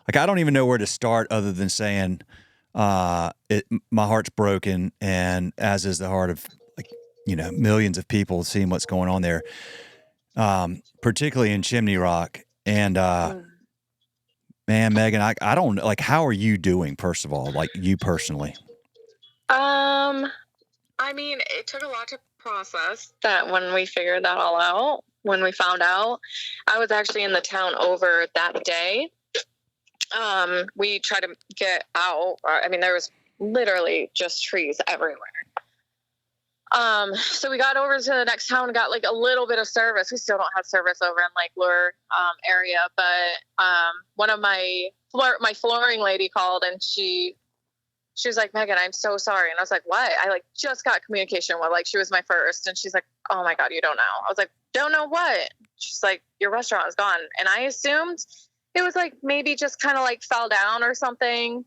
like, I don't even know where to start other than saying, my heart's broken, and as is the heart of, like, millions of people seeing what's going on there, particularly in Chimney Rock. And, man, Megan, I don't like, how are you doing, first of all, like you personally? I mean, it took a lot to process that when we figured that all out, when we found out. I was actually in the town over that day. We tried to get out. I mean, there was literally just trees everywhere. So we got over to the next town and got like a little bit of service. We still don't have service over in Lake Lure area, but one of my flooring lady called, and she was like, Megan, I'm so sorry. And I was like, what? I like just got communication with, like, she was my first, and she's like, oh my God, you don't know. I was like, don't know what? She's like, your restaurant is gone. And I assumed it was like maybe just kind of like fell down or something.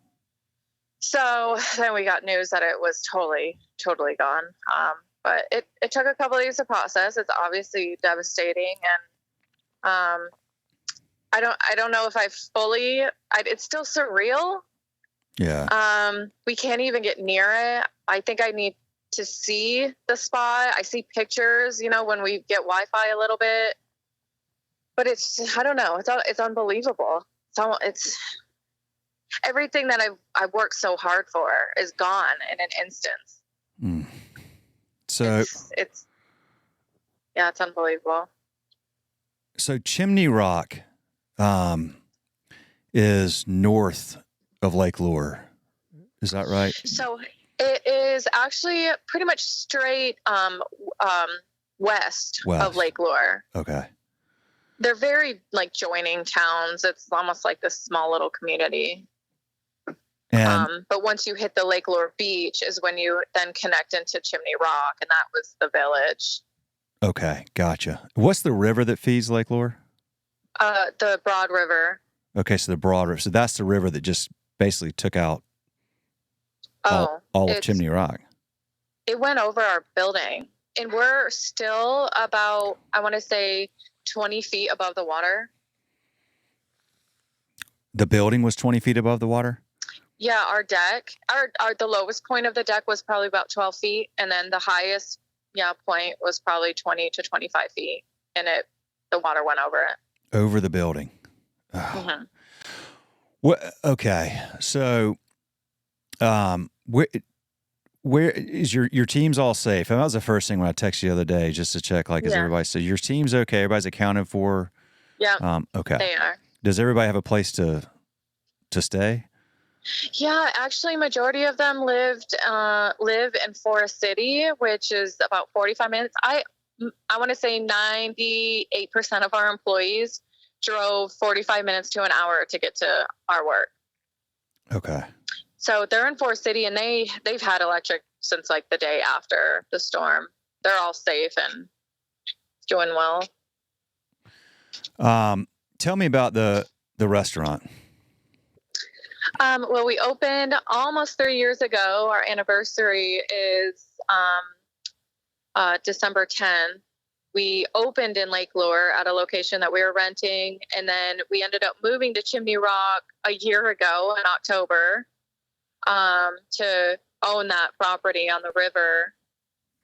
So then we got news that it was totally gone. But it took a couple of days to process. It's obviously devastating. And I don't know if it's still surreal. Yeah. We can't even get near it. I think I need to see the spot. I see pictures, when we get Wi-Fi a little bit, but I don't know. It's unbelievable. It's everything that I've worked so hard for is gone in an instance. Mm. So it's unbelievable. So Chimney Rock, is north of Lake Lure. Is that right? So it is actually pretty much straight west of Lake Lure. Okay. They're very like joining towns. It's almost like this small little community. And but once you hit the Lake Lure beach is when you then connect into Chimney Rock, and that was the village. Okay, gotcha. What's the river that feeds Lake Lure? The Broad River. Okay, so the Broad River. So that's the river that just basically took out all of Chimney Rock. It went over our building, and we're still about, I want to say, 20 feet above the water. The building was 20 feet above the water? Yeah, our deck, the lowest point of the deck was probably about 12 feet, and then the highest point was probably 20 to 25 feet, and the water went over it. Over the building. Oh. Mm-hmm. Well, okay, so where is your team's all safe? And that was the first thing when I texted you the other day, just to check, like, is everybody, so your team's okay? Everybody's accounted for? Yeah. Okay. They are. Does everybody have a place to stay? Yeah, actually, majority of them live in Forest City, which is about 45 minutes. I want to say 98% of our employees drove 45 minutes to an hour to get to our work. Okay. So they're in Forest City, and they've had electric since like the day after the storm. They're all safe and doing well. Tell me about the restaurant. Well, we opened almost 3 years ago. Our anniversary is December 10th. We opened in Lake Lure at a location that we were renting, and then we ended up moving to Chimney Rock a year ago in October to own that property on the river.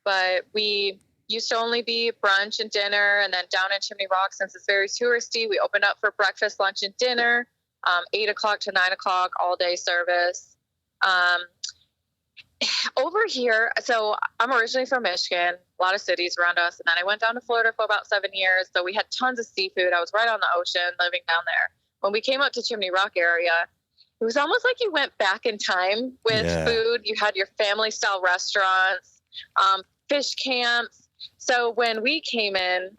But we used to only be brunch and dinner, and then down in Chimney Rock, since it's very touristy, we opened up for breakfast, lunch, and dinner. 8 o'clock to 9 o'clock, all day service. Over here, so I'm originally from Michigan, a lot of cities around us. And then I went down to Florida for about 7 years. So we had tons of seafood. I was right on the ocean living down there. When we came up to Chimney Rock area, it was almost like you went back in time with food. You had your family style restaurants, fish camps. So when we came in,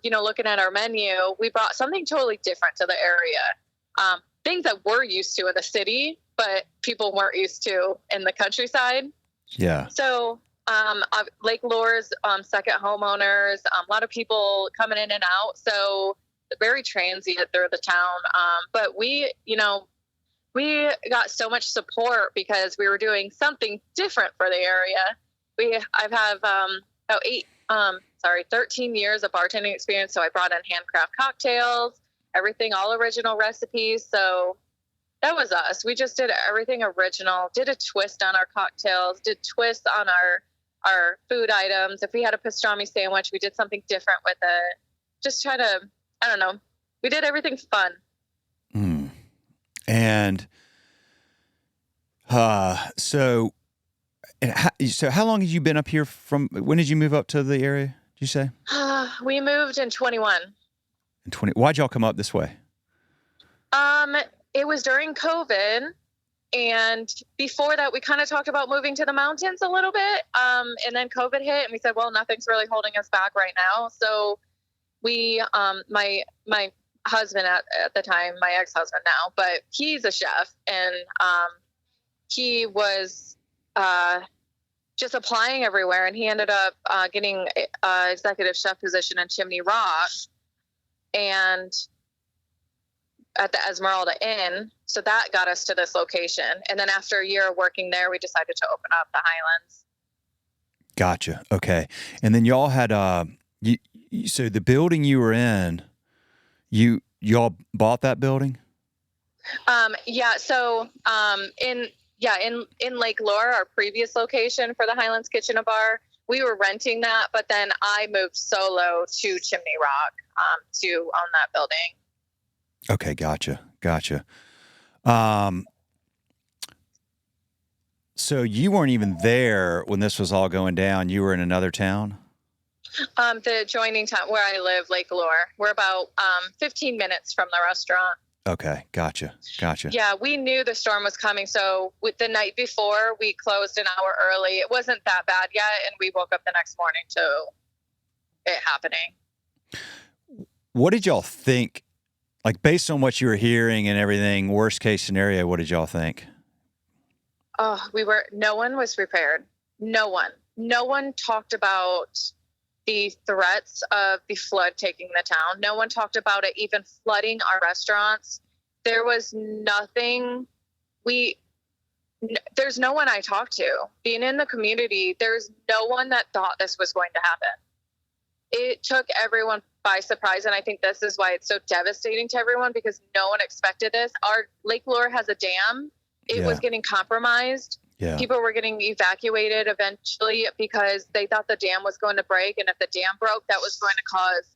looking at our menu, we brought something totally different to the area. Things that we're used to in the city, but people weren't used to in the countryside. Yeah. So Lake Lure's second homeowners, a lot of people coming in and out. So very transient through the town. But we got so much support because we were doing something different for the area. I've had 13 years of bartending experience. So I brought in handcraft cocktails, everything, all original recipes. So That was us. We just did everything original, did a twist on our cocktails, did twists on our food items. If we had a pastrami sandwich, we did something different with it. Just try to, I don't know. We did everything fun. Mm. And so how long have you been up here from? When did you move up to the area? Did you say? We moved in 21. In 20. Why'd y'all come up this way? It was during COVID, and before that, we kind of talked about moving to the mountains a little bit. And then COVID hit, and we said, well, nothing's really holding us back right now. So we, my husband at the time, my ex-husband now, but he's a chef, and he was just applying everywhere, and he ended up getting an executive chef position in Chimney Rock and at the Esmeralda Inn. So that got us to this location. And then after a year of working there, we decided to open up the Highlands. Gotcha. Okay. And then y'all had so the building you were in, y'all bought that building? Yeah. So in Lake Lure, our previous location for the Highlands Kitchen Bar, we were renting that, but then I moved solo to Chimney Rock to own that building. Okay, gotcha. So you weren't even there when this was all going down. You were in another town? The adjoining town where I live, Lake Lure. We're about 15 minutes from the restaurant. Okay, gotcha. Yeah, we knew the storm was coming, so the night before, we closed an hour early. It wasn't that bad yet, and we woke up the next morning to it happening. What did y'all think? Like, based on what you were hearing and everything, worst case scenario, what did y'all think? Oh, no one was prepared. No one talked about the threats of the flood taking the town. No one talked about it even flooding our restaurants. There was nothing. There's no one I talked to. Being in the community, there's no one that thought this was going to happen. It took everyone by surprise, and I think this is why it's so devastating to everyone, because no one expected this. Our Lake Lure has a dam. It was getting compromised. Yeah. People were getting evacuated eventually because they thought the dam was going to break, and if the dam broke, that was going to cause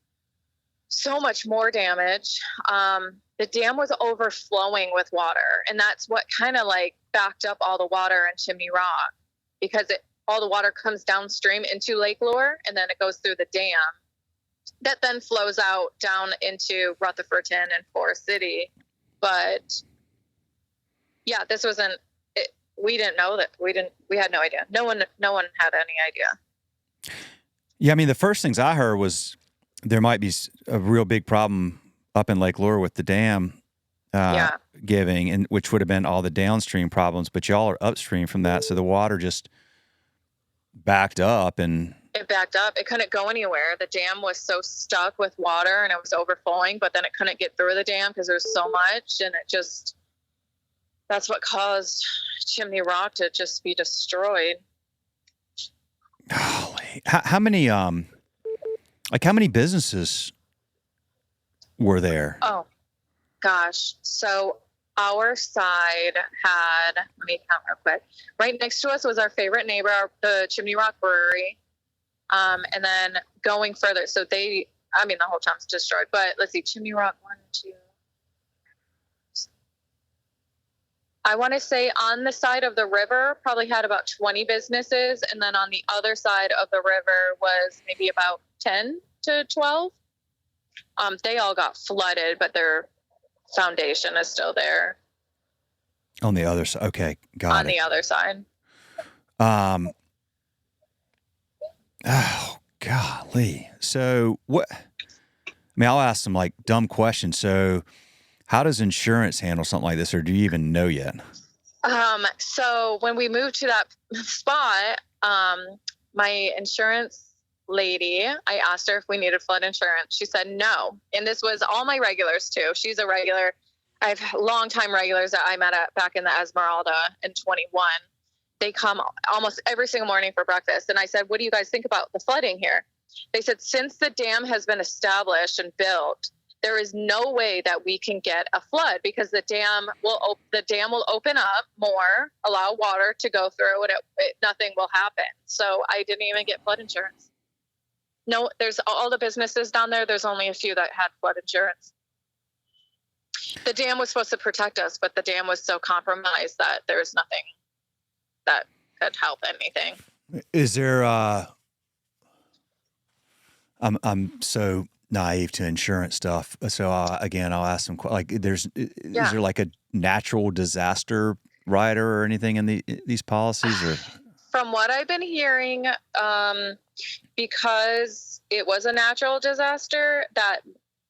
so much more damage. The dam was overflowing with water, and that's what kind of like backed up all the water in Chimney Rock, because all the water comes downstream into Lake Lure, and then it goes through the dam that then flows out down into Rutherfordton and Forest City. But yeah, this wasn't it. We didn't know that. We had no idea. No one had any idea. Yeah. I mean, the first things I heard was there might be a real big problem up in Lake Lure with the dam giving, and which would have been all the downstream problems, but y'all are upstream from that. So the water just backed up and it backed up. It couldn't go anywhere. The dam was so stuck with water, and it was overflowing, but then it couldn't get through the dam because there's so much, and that's what caused Chimney Rock to just be destroyed. Holy, how many businesses were there? Oh gosh. So our side had, let me count real quick. Right next to us was our favorite neighbor, the Chimney Rock Brewery. And then going further, so the whole town's destroyed, but let's see, Chimney Rock, 1, 2. I want to say on the side of the river, probably had about 20 businesses. And then on the other side of the river was maybe about 10 to 12. They all got flooded, but their foundation is still there. On the other side. Okay. Got it. On the other side. Oh, golly. So what, I mean, I'll ask some like dumb questions. So how does insurance handle something like this, or do you even know yet? So when we moved to that spot, my insurance lady, I asked her if we needed flood insurance. She said no. And this was all my regulars too. She's a regular. I have longtime regulars that I met back in the Esmeralda in 21. They come almost every single morning for breakfast. And I said, what do you guys think about the flooding here? They said, since the dam has been established and built, there is no way that we can get a flood because the dam will open up more, allow water to go through, and nothing will happen. So I didn't even get flood insurance. No, there's all the businesses down there. There's only a few that had flood insurance. The dam was supposed to protect us, but the dam was so compromised that there's nothing that could help anything. Is there? I'm so naive to insurance stuff. So again, I'll ask them. Like, is there like a natural disaster rider or anything in these policies? Or from what I've been hearing, because it was a natural disaster, that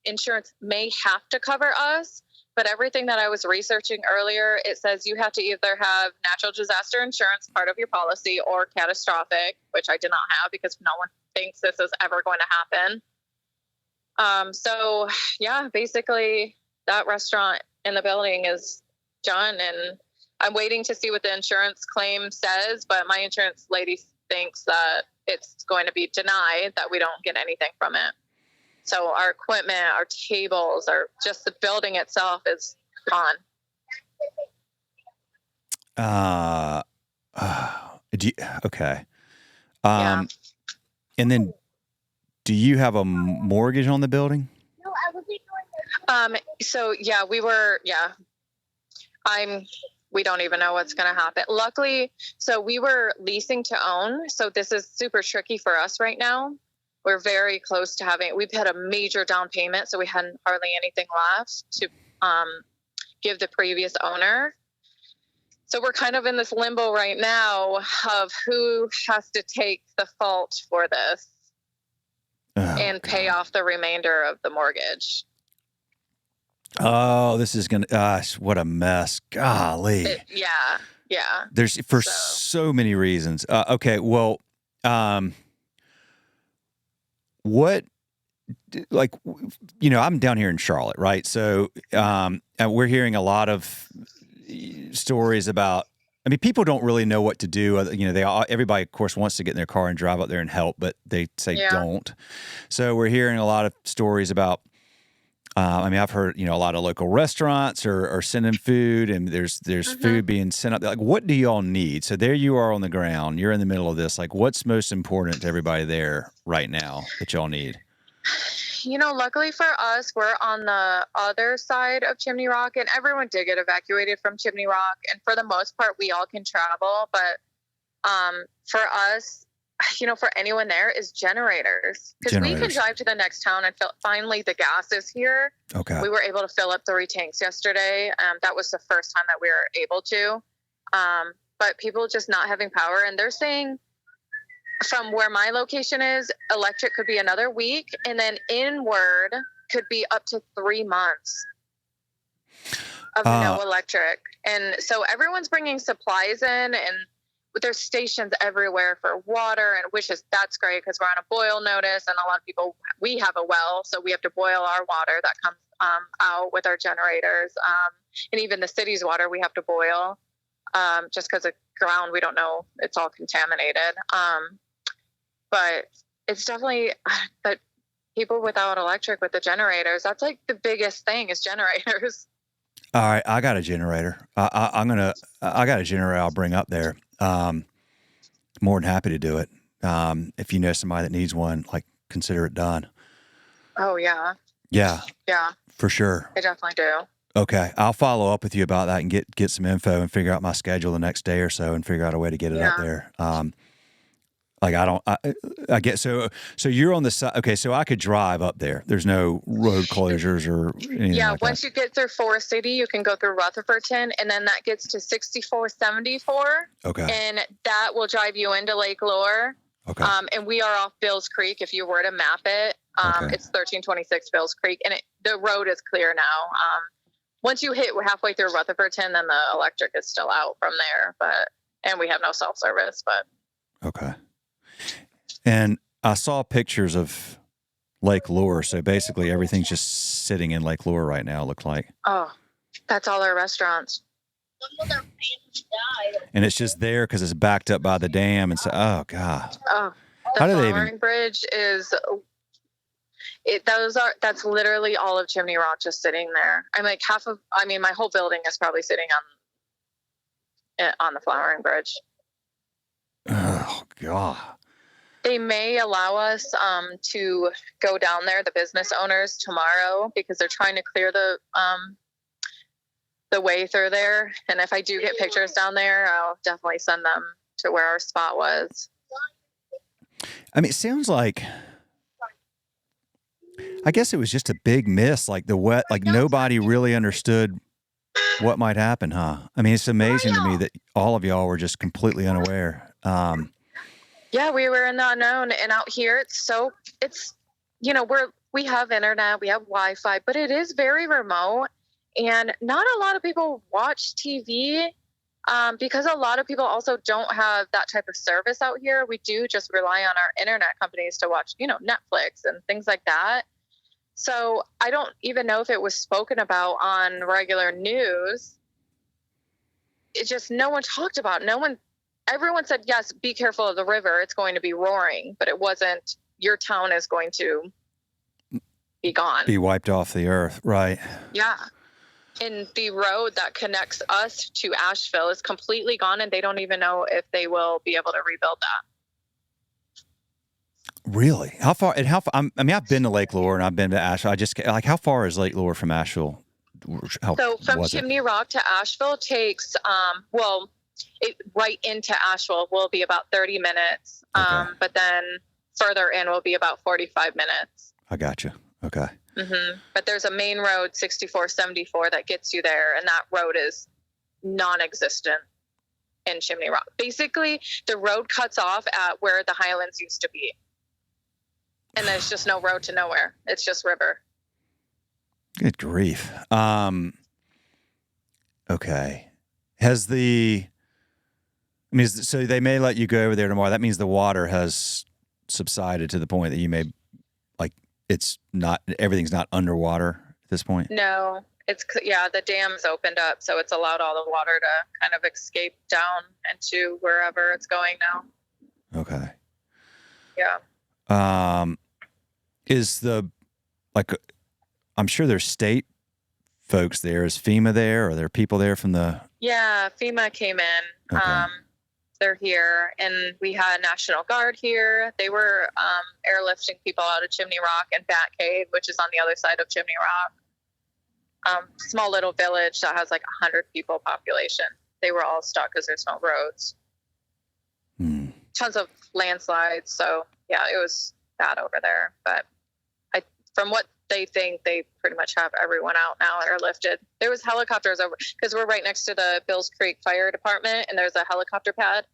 insurance may have to cover us. But everything that I was researching earlier, it says you have to either have natural disaster insurance part of your policy or catastrophic, which I did not have because no one thinks this is ever going to happen. So yeah, basically that restaurant in the building is done, and I'm waiting to see what the insurance claim says, but my insurance lady thinks that it's going to be denied, that we don't get anything from it. So our equipment, our tables, just the building itself is gone. Okay. And then do you have a mortgage on the building? No, I wasn't. So yeah, we don't even know what's going to happen. Luckily, so we were leasing to own. So this is super tricky for us right now. We're very close to we've had a major down payment, so we hadn't hardly anything left to give the previous owner. So we're kind of in this limbo right now of who has to take the fault for this and pay off the remainder of the mortgage. Oh, this is what a mess. Golly. Yeah. There's so many reasons. Okay, well, what, like, I'm down here in Charlotte, right? So and we're hearing a lot of stories about, people don't really know what to do. Everybody, of course, wants to get in their car and drive up there and help, but they say don't. So we're hearing a lot of stories about, I've heard, a lot of local restaurants are sending food, and there's food being sent up there. Like, what do y'all need? So there you are on the ground. You're in the middle of this. Like, what's most important to everybody there right now that y'all need? Luckily for us, we're on the other side of Chimney Rock, and everyone did get evacuated from Chimney Rock. And for the most part, we all can travel. But for us, for anyone there is generators, because we can drive to the next town and finally the gas is here. Okay. We were able to fill up 3 tanks yesterday. That was the first time that we were able to. But people just not having power, and they're saying from where my location is, electric could be another week, and then inward could be up to 3 months of no electric. And so everyone's bringing supplies in, and there's stations everywhere for water, and that's great because we're on a boil notice, and a lot of people, we have a well, so we have to boil our water that comes out with our generators, and even the city's water we have to boil, just because of ground, we don't know, it's all contaminated. But it's definitely that people without electric with the generators, that's like the biggest thing is generators. All right, I got a generator. I got a generator I'll bring up there. More than happy to do it. If you know somebody that needs one, like, consider it done. Oh, yeah. Yeah. Yeah. For sure. I definitely do. Okay. I'll follow up with you about that and get some info and figure out my schedule the next day or so and figure out a way to get it up there. I get, so you're on the side. Okay. So I could drive up there. There's no road closures or anything like once that. You get through Forest City, you can go through Rutherfordton, and then that gets to 6474. Okay. And that will drive you into Lake Lure. Okay. And we are off Bills Creek. If you were to map it, it's 1326 Bills Creek, and the road is clear now. Once you hit halfway through Rutherfordton, then the electric is still out from there, and we have no self-service, but. Okay. And I saw pictures of Lake Lure. So basically everything's just sitting in Lake Lure right now, it looks like. Oh, that's all our restaurants. And it's just there because it's backed up by the dam. And so, oh, God. Oh, the flowering bridge That's literally all of Chimney Rock just sitting there. I'm like my whole building is probably sitting on the Flowering Bridge. Oh God. They may allow us to go down there, the business owners, tomorrow, because they're trying to clear the way through there. And if I do get pictures down there, I'll definitely send them to where our spot was. I mean, it sounds like, I guess it was just a big miss, like nobody really understood what might happen, huh? I mean, it's amazing to me that all of y'all were just completely unaware. Yeah, we were in the unknown, and out here, we have internet, we have Wi-Fi, but it is very remote, and not a lot of people watch TV because a lot of people also don't have that type of service out here. We do just rely on our internet companies to watch, Netflix and things like that. So I don't even know if it was spoken about on regular news. It's just no one talked about it. Everyone said, yes, be careful of the river. It's going to be roaring, but it wasn't, your town is going to be gone. Be wiped off the earth. Right. Yeah. And the road that connects us to Asheville is completely gone, and they don't even know if they will be able to rebuild that. Really? How far? I've been to Lake Lure and I've been to Asheville. How far is Lake Lure from Asheville? So from Chimney Rock to Asheville takes, right into Asheville will be about 30 minutes. Okay. But then further in will be about 45 minutes. I gotcha. Okay. Mm-hmm. But there's a main road, 6474, that gets you there. And that road is non-existent in Chimney Rock. Basically, the road cuts off at where the Highlands used to be. And there's just no road to nowhere. It's just river. Good grief. Okay. So they may let you go over there tomorrow. That means the water has subsided to the point that you may, everything's not underwater at this point? No. The dam's opened up, so it's allowed all the water to kind of escape down into wherever it's going now. Okay. Yeah. I'm sure there's state folks there. Is FEMA there? Are there people there from the... Yeah, FEMA came in. Okay. They're here, and we had National Guard here. They were airlifting people out of Chimney Rock and Bat Cave, which is on the other side of Chimney Rock. Small little village that has 100 people population. They were all stuck because there's no roads. Tons of landslides. So yeah, it was bad over there. But from what they think, they pretty much have everyone out now airlifted. There was helicopters over, because we're right next to the Bills Creek Fire Department, and there's a helicopter pad.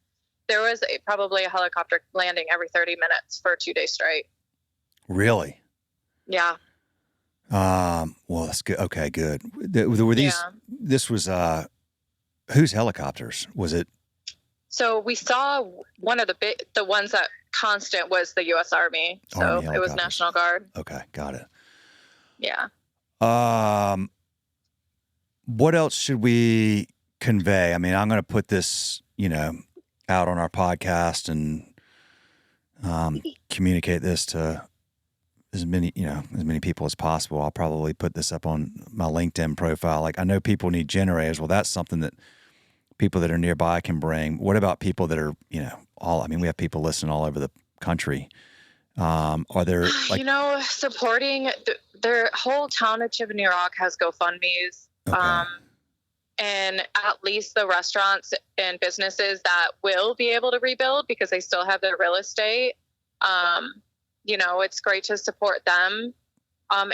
There was probably a helicopter landing every 30 minutes for 2 days straight. Really? Yeah. Well, that's good. Okay, good. Were these? Yeah. This was whose helicopters was it? So we saw one of the ones that constant was the U.S. Army. So it was National Guard. Okay, got it. Yeah. What else should we convey? I mean, I'm going to put this, out on our podcast and communicate this to as many people as possible. I'll probably put this up on my LinkedIn profile. I know people need generators. Well, that's something that people that are nearby can bring. What about people that are, we have people listening all over the country. Are there supporting their whole town of Chimney Rock has GoFundMe's. Okay. And at least the restaurants and businesses that will be able to rebuild because they still have their real estate. It's great to support them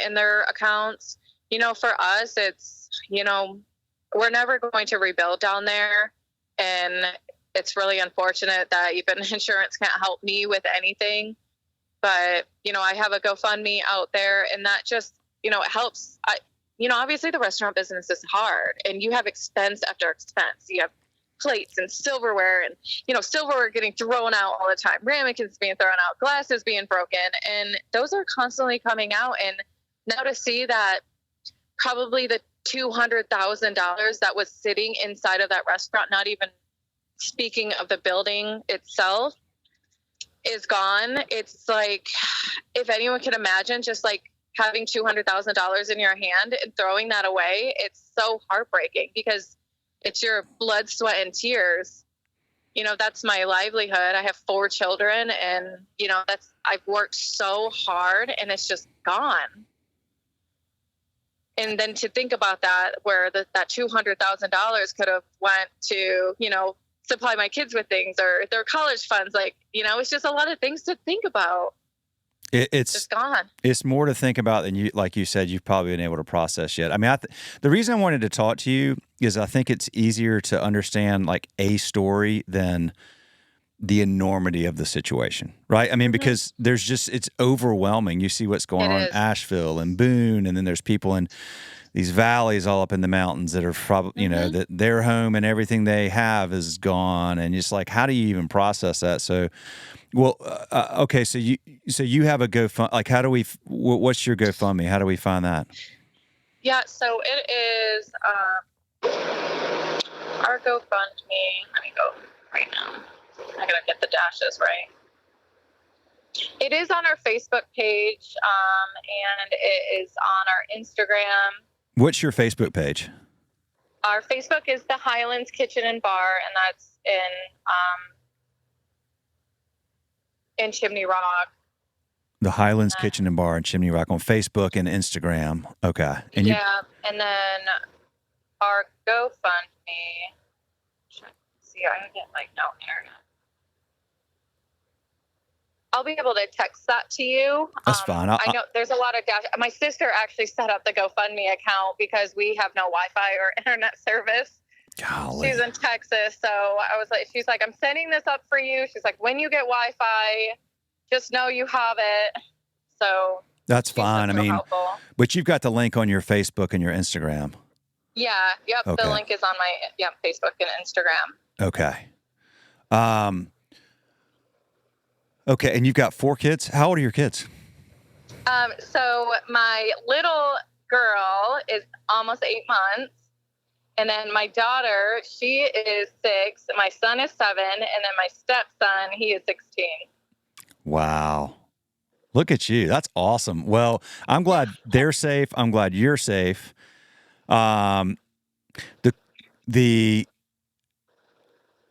in their accounts. For us, it's, we're never going to rebuild down there. And it's really unfortunate that even insurance can't help me with anything. But, I have a GoFundMe out there, and that just, it helps. Obviously the restaurant business is hard, and you have expense after expense. You have plates and silverware, and, silverware getting thrown out all the time. Ramekins being thrown out, glasses being broken, and those are constantly coming out. And now to see that probably the $200,000 that was sitting inside of that restaurant, not even speaking of the building itself, is gone. It's if anyone can imagine, just having $200,000 in your hand and throwing that away, it's so heartbreaking because it's your blood, sweat, and tears. You know, that's my livelihood. I have 4 children, and, you know, I've worked so hard, and it's just gone. And then to think about that, where that $200,000 could have went to, you know, supply my kids with things or their college funds. Like, you know, it's just a lot of things to think about. It's just gone. It's more to think about than you, like you said, you've probably been able to process yet. I mean, the reason I wanted to talk to you is I think it's easier to understand like a story than the enormity of the situation, right? I mean, because it's overwhelming. You see what's going on in Asheville and Boone, and then there's people in these valleys all up in the mountains that are probably, you know, that their home and everything they have is gone. And just like, how do you even process that? So, well, okay. So you have a GoFundMe. Like, what's your GoFundMe? How do we find that? Yeah. So it is, our GoFundMe. Let me go right now. I gotta get the dashes right. It is on our Facebook page, and it is on our Instagram. What's your Facebook page? Our Facebook is the Highlands Kitchen and Bar, and that's in Chimney Rock. The Highlands Kitchen and Bar in Chimney Rock on Facebook and Instagram. Okay. And and then our GoFundMe. See, I get like no internet. I'll be able to text that to you. That's fine. I know there's a lot of my sister actually set up the GoFundMe account because we have no Wi-Fi or internet service. Golly. She's in Texas, so she's like, I'm setting this up for you. She's like, when you get Wi-Fi, just know you have it. So that's fine. I mean, helpful. But you've got the link on your Facebook and your Instagram. Yeah. Yep. Okay. The link is on my Facebook and Instagram. Okay. Okay, and you've got 4 kids. How old are your kids? So my little girl is almost 8 months, and then my daughter, she is 6. My son is 7, and then my stepson, he is 16. Wow, look at you! That's awesome. Well, I'm glad they're safe. I'm glad you're safe. The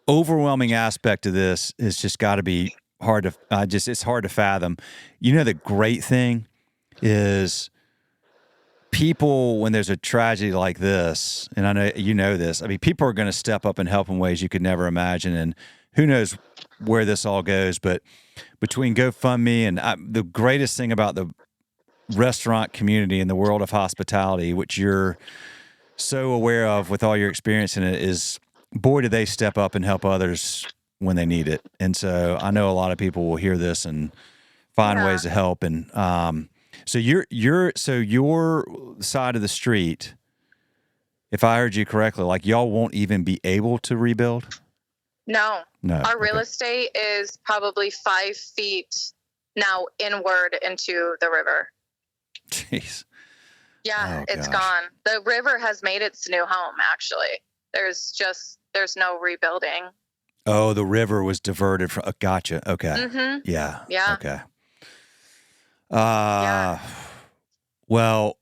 overwhelming aspect of this has just got to be hard to it's hard to fathom. You know, the great thing is people, when there's a tragedy like this, and I know you know this, I mean, people are going to step up and help in ways you could never imagine, and who knows where this all goes. But between GoFundMe and the greatest thing about the restaurant community and the world of hospitality, which you're so aware of with all your experience in it, is boy, do they step up and help others when they need it. And so I know a lot of people will hear this and find ways to help. And so your side of the street, if I heard you correctly, like y'all won't even be able to rebuild? No. Our real estate is probably 5 feet now inward into the river. Jeez. Yeah, it's gone. The river has made its new home, actually. There's no rebuilding. Oh, the river was diverted from. Gotcha. Okay. Mm-hmm. Yeah. Yeah. Okay. Well,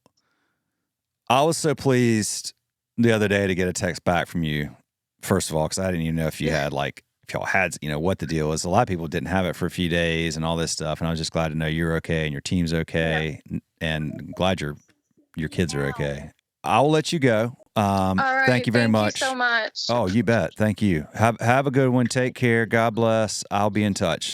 I was so pleased the other day to get a text back from you. First of all, because I didn't even know if y'all had, what the deal was. A lot of people didn't have it for a few days and all this stuff, and I was just glad to know you're okay and your team's okay, and glad your kids are okay. I will let you go. All right, thank you very much. Thank you so much. Oh, you bet. Thank you. Have a good one. Take care. God bless. I'll be in touch.